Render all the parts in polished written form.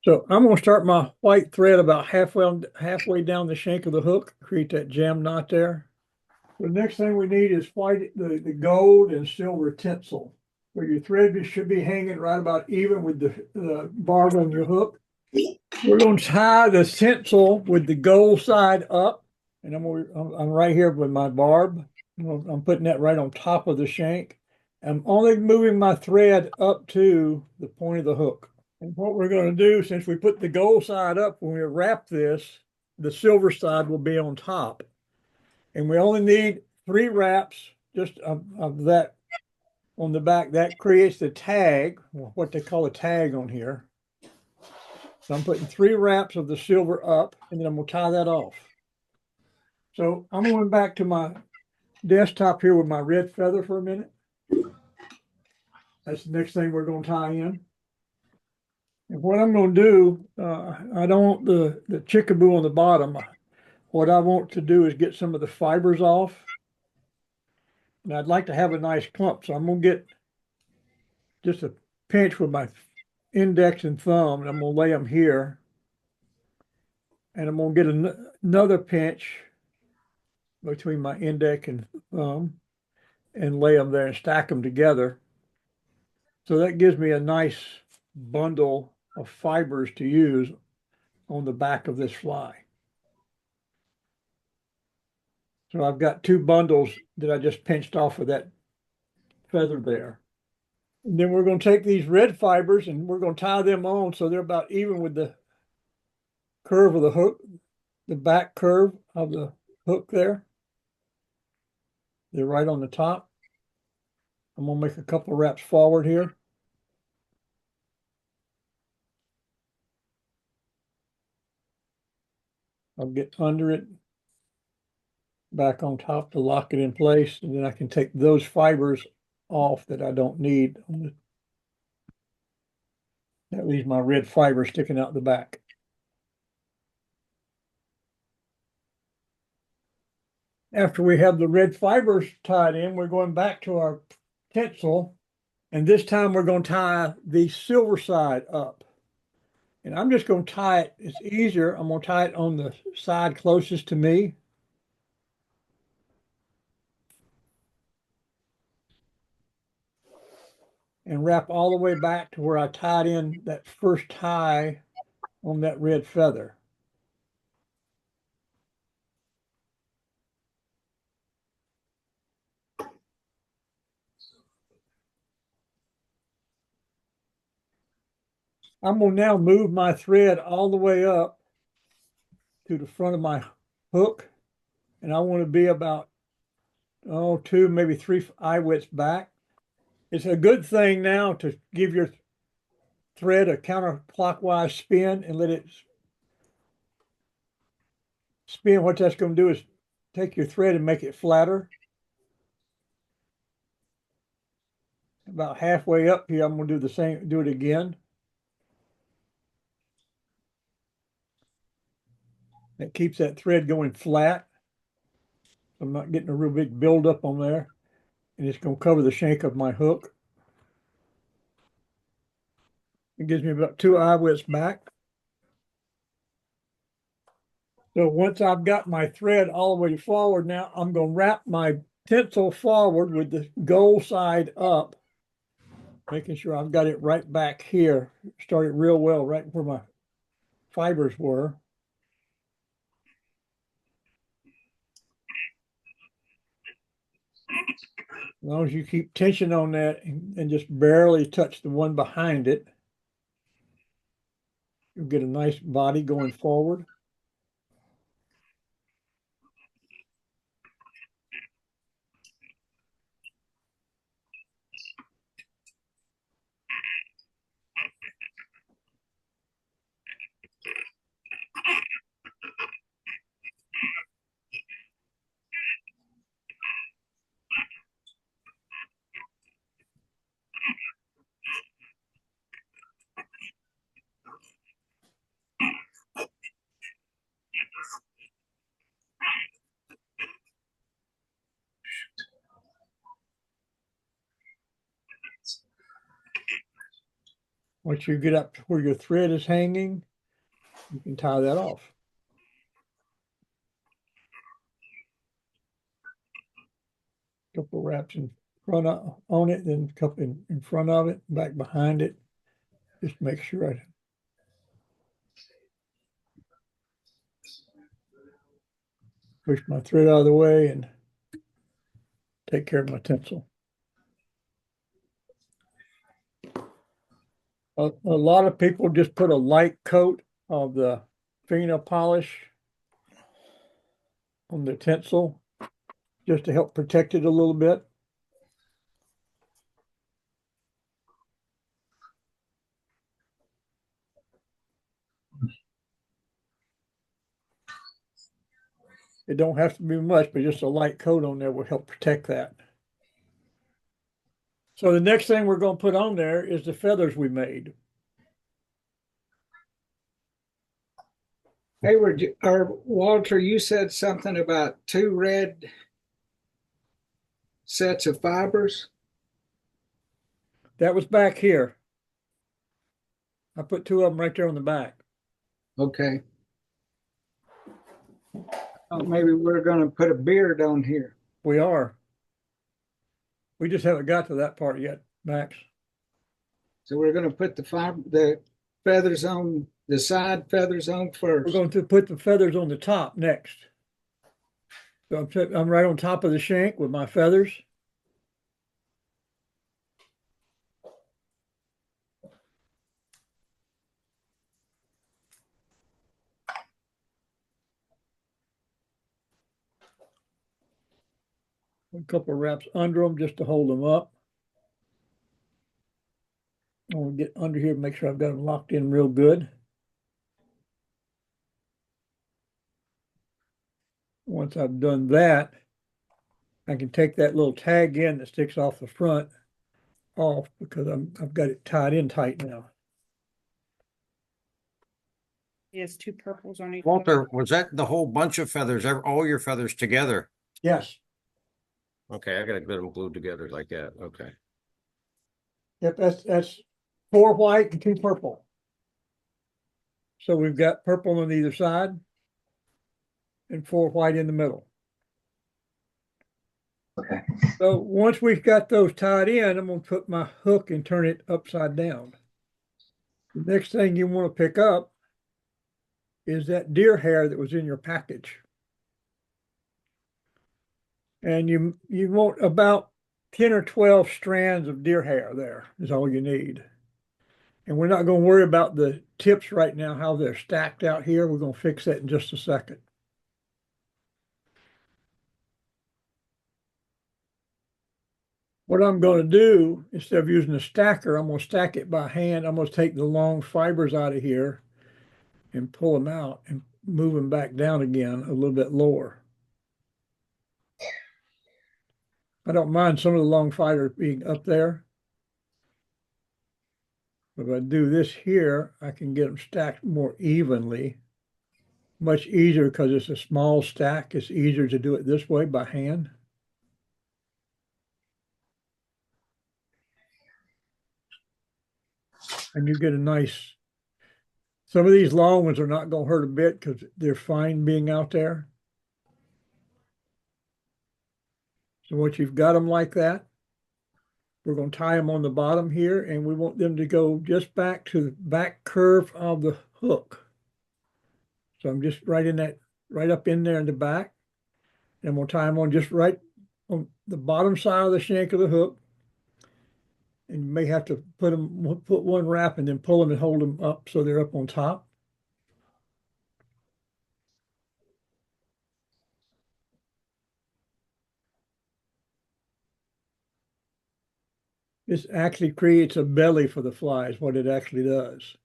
So I'm going to start my white thread about halfway down the shank of the hook, create that jam knot there. The next thing we need is the gold and silver tinsel. So your thread should be hanging right about even with the barb on your hook. We're going to tie the tinsel with the gold side up, and I'm right here with my barb. I'm putting that right on top of the shank. I'm only moving my thread up to the point of the hook. And what we're going to do, since we put the gold side up, when we wrap this, the silver side will be on top. And we only need 3 wraps just of that on the back. That creates the tag, what they call a tag on here. So I'm putting 3 wraps of the silver up, and then I'm going to tie that off. So I'm going back to my desktop here with my red feather for a minute. That's the next thing we're going to tie in. And what I'm going to do, I don't want the chickaboo on the bottom. What I want to do is get some of the fibers off. And I'd like to have a nice clump. So I'm going to get just a pinch with my index and thumb, and I'm going to lay them here. And I'm going to get another pinch between my index and thumb and lay them there and stack them together. So that gives me a nice bundle of fibers to use on the back of this fly. So I've got 2 bundles that I just pinched off of that feather there. And then we're going to take these red fibers and we're going to tie them on so they're about even with the curve of the hook, the back curve of the hook there. They're right on the top. I'm going to make a couple of wraps forward here. I'll get under it, back on top to lock it in place, and then I can take those fibers off that I don't need. That leaves my red fiber sticking out the back. After we have the red fibers tied in, we're going back to our tinsel, and this time we're going to tie the silver side up. And I'm just going to tie it, it's easier. I'm going to tie it on the side closest to me. And wrap all the way back to where I tied in that first tie on that red feather. I'm going to now move my thread all the way up to the front of my hook. And I want to be about, 2, maybe 3 eye widths back. It's a good thing now to give your thread a counterclockwise spin and let it spin. What that's going to do is take your thread and make it flatter. About halfway up here, I'm going to do the same, do it again. That keeps that thread going flat. I'm not getting a real big buildup on there. And it's going to cover the shank of my hook. It gives me about 2 eye widths back. So once I've got my thread all the way forward, now I'm going to wrap my tinsel forward with the gold side up, making sure I've got it right back here. Start it real well, right where my fibers were. As long as you keep tension on that and just barely touch the one behind it, you'll get a nice body going forward. Once you get up to where your thread is hanging, you can tie that off. Couple wraps in front of, on it, then a couple in front of it, back behind it. Just make sure I push my thread out of the way and take care of my tinsel. A lot of people just put a light coat of the fingernail polish on the tinsel just to help protect it a little bit. It don't have to be much, but just a light coat on there will help protect that. So the next thing we're going to put on there is the feathers we made. Hayward, or Walter, you said something about 2 red sets of fibers. That was back here. I put 2 of them right there on the back. Okay. Oh, maybe we're going to put a beard on here. We are. We just haven't got to that part yet, Max. So we're going to put the feathers on the side feathers on We're first. going to put the feathers on the top next. So I'm right on top of the shank with my feathers. A couple of wraps under them just to hold them up. I'll get under here and make sure I've got them locked in real good. Once I've done that, I can take that little tag in that sticks off the front off because I've got it tied in tight now. He has 2 purples on each. Walter, was that the whole bunch of feathers, all your feathers together? Yes. Okay, I gotta get them glued together like that. Okay. Yep, that's 4 white and 2 purple. So we've got purple on either side and 4 white in the middle. Okay. So once we've got those tied in, I'm going to put my hook and turn it upside down. The next thing you want to pick up is that deer hair that was in your package. And you want about 10 or 12 strands of deer hair there is all you need. And we're not going to worry about the tips right now, how they're stacked out here. We're going to fix that in just a second. What I'm going to do, instead of using a stacker, I'm going to stack it by hand. I'm going to take the long fibers out of here and pull them out and move them back down again a little bit lower. I don't mind some of the long fibers being up there. But if I do this here, I can get them stacked more evenly. Much easier because it's a small stack. It's easier to do it this way by hand. And you get a nice, some of these long ones are not going to hurt a bit because they're fine being out there. So once you've got them like that, we're going to tie them on the bottom here, and we want them to go just back to the back curve of the hook. So I'm just right in that, right up in there in the back, and we'll tie them on just right on the bottom side of the shank of the hook. And you may have to put one wrap and then pull them and hold them up so they're up on top. This actually creates a belly for the fly is what it actually does.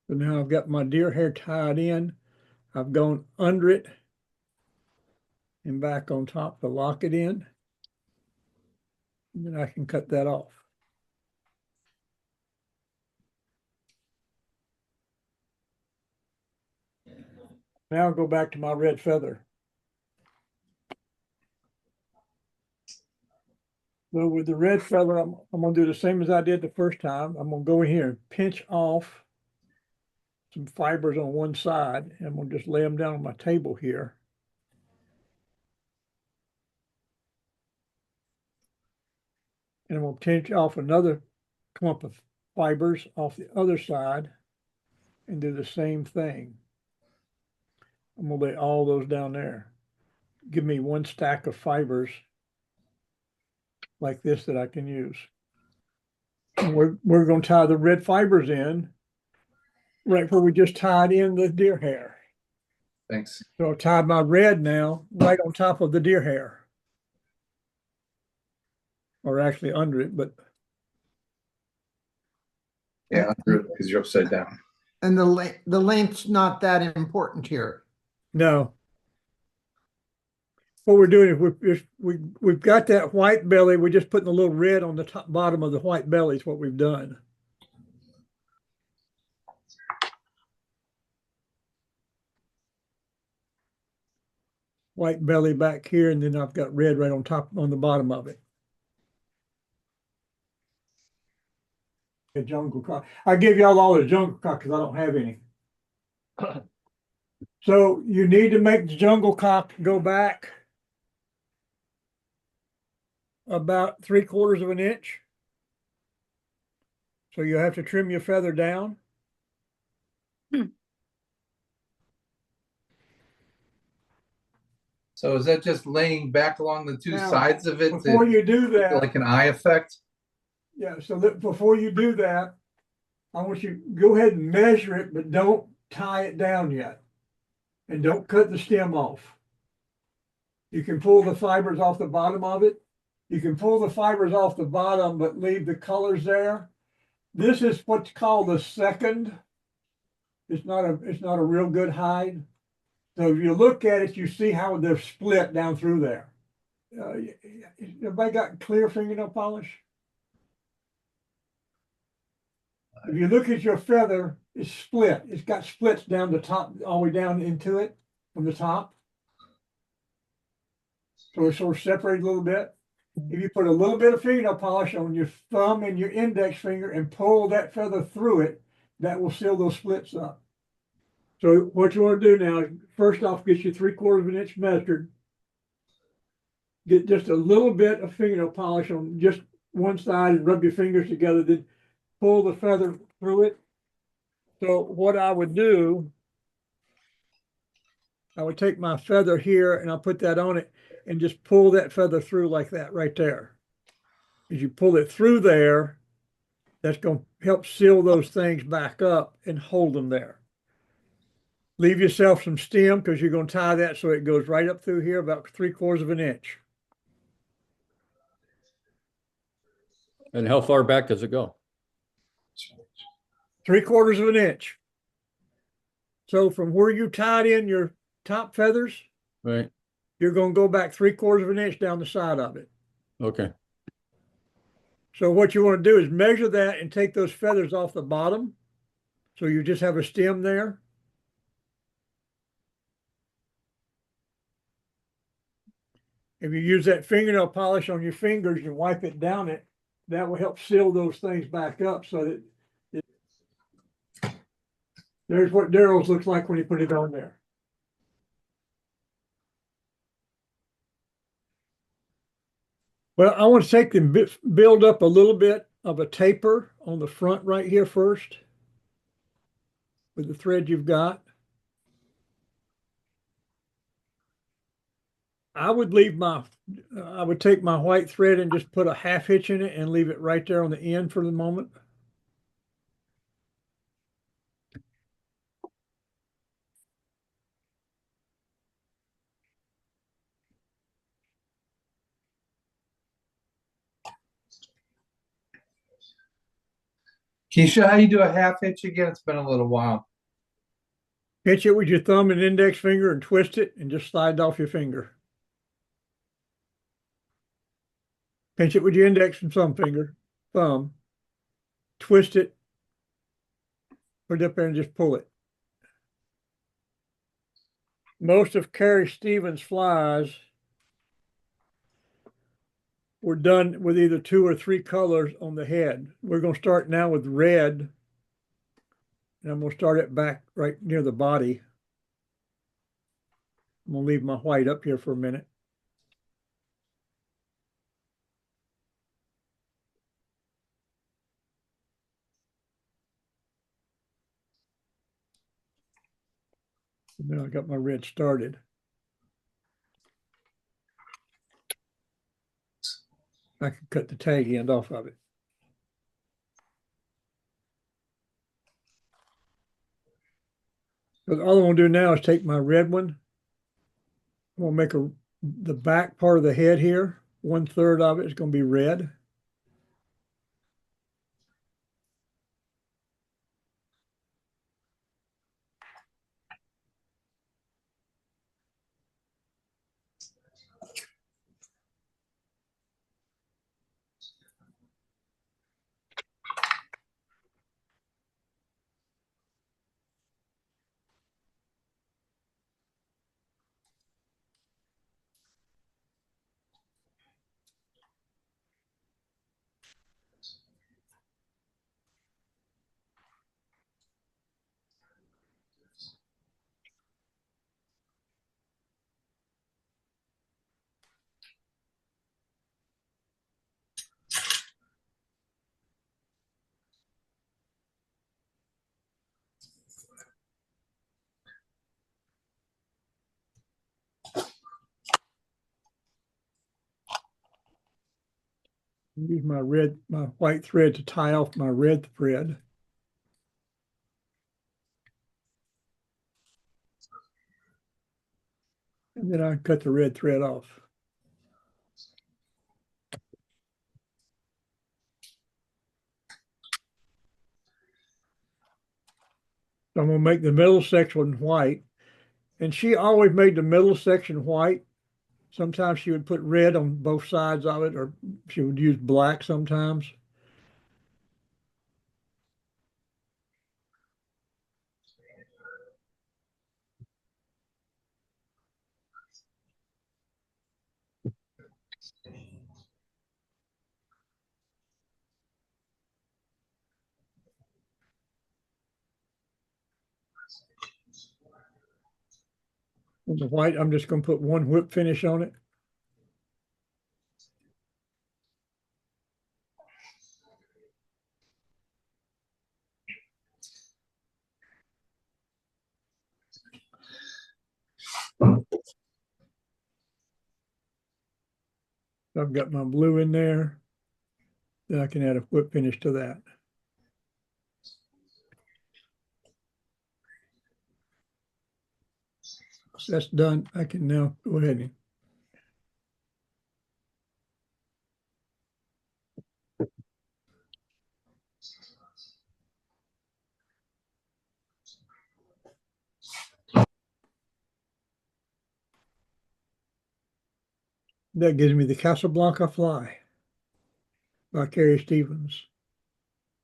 So now I've got my deer hair tied in. I've gone under it and back on top to lock it in. And then I can cut that off. Now I'll go back to my red feather. So with the red feather, I'm gonna do the same as I did the first time. I'm gonna go in here and pinch off some fibers on one side, and I'm gonna just lay them down on my table here. And I'm gonna pinch off another clump of fibers off the other side and do the same thing. I'm gonna lay all those down there. Give me one stack of fibers like this that I can use. And we're gonna tie the red fibers in right where we just tied in the deer hair. Thanks. So I tied my red now right on top of the deer hair. Or actually under it, but Yeah, because you're upside down. And the length's not that important here. no. What we're doing is we've got that white belly. We're just putting a little red on the top bottom of the white belly is what we've done. White belly back here, and then I've got red right on top on the bottom of it. A jungle cock. I give y'all all the jungle cock because I don't have any. So you need to make the jungle cock go back about 3/4 of an inch. So you have to trim your feather down. So is that just laying back along the two Now, sides of it Before to you do that, like an eye effect? yeah, so that before you do that, I want you to go ahead and measure it, but don't tie it down yet. And don't cut the stem off. You can pull the fibers off the bottom of it. You can pull the fibers off the bottom, but leave the colors there. This is what's called the second. It's not a real good hide. So if you look at it, you see how they're split down through there. Everybody got clear fingernail polish? If you look at your feather, it's split. It's got splits down the top, all the way down into it from the top. So it's sort of separated a little bit. If you put a little bit of fingernail polish on your thumb and your index finger and pull that feather through it, that will seal those splits up. So what you want to do now is first off, get you 3/4 of an inch measured. Get just a little bit of fingernail polish on just one side and rub your fingers together, then pull the feather through it. So what I would do, I would take my feather here and I'll put that on it and just pull that feather through like that right there. As you pull it through there, that's going to help seal those things back up and hold them there. Leave yourself some stem because you're going to tie that so it goes right up through here about 3/4 of an inch. And how far back does it go? 3/4 of an inch. So from where you tied in your top feathers, Right, you're going to go back 3/4 of an inch down the side of it. okay, So what you want to do is measure that and take those feathers off the bottom. So you just have a stem there. If you use that fingernail polish on your fingers and wipe it down it, that will help seal those things back up so that there's what Daryl's looks like when you put it on there. Well, I want to take and build up a little bit of a taper on the front right here first with the thread you've got. I would take my white thread and just put a half hitch in it and leave it right there on the end for the moment. Can you show how you do a half hitch again? It's been a little while. Pinch it with your thumb and index finger and twist it and just slide it off your finger. Pinch it with your index and thumb, twist it, put it up there and just pull it. Most of Carrie Stevens' flies were done with either 2 or 3 colors on the head. We're going to start now with red. And I'm going to start it back right near the body. I'm going to leave my white up here for a minute. And now I got my red started. I can cut the tag end off of it. But all I'm going to do now is take my red one. I'm going to make the back part of the head here. 1/3 of it is going to be red. Use my white thread to tie off my red thread. And then I cut the red thread off. So I'm going to make the middle section white. And she always made the middle section white. Sometimes she would put red on both sides of it, or she would use black sometimes. On the white, I'm just going to put one whip finish on it. I've got my blue in there. Then I can add a whip finish to that. That's done. I can now go ahead and that gives me the Casablanca Fly by Carrie Stevens.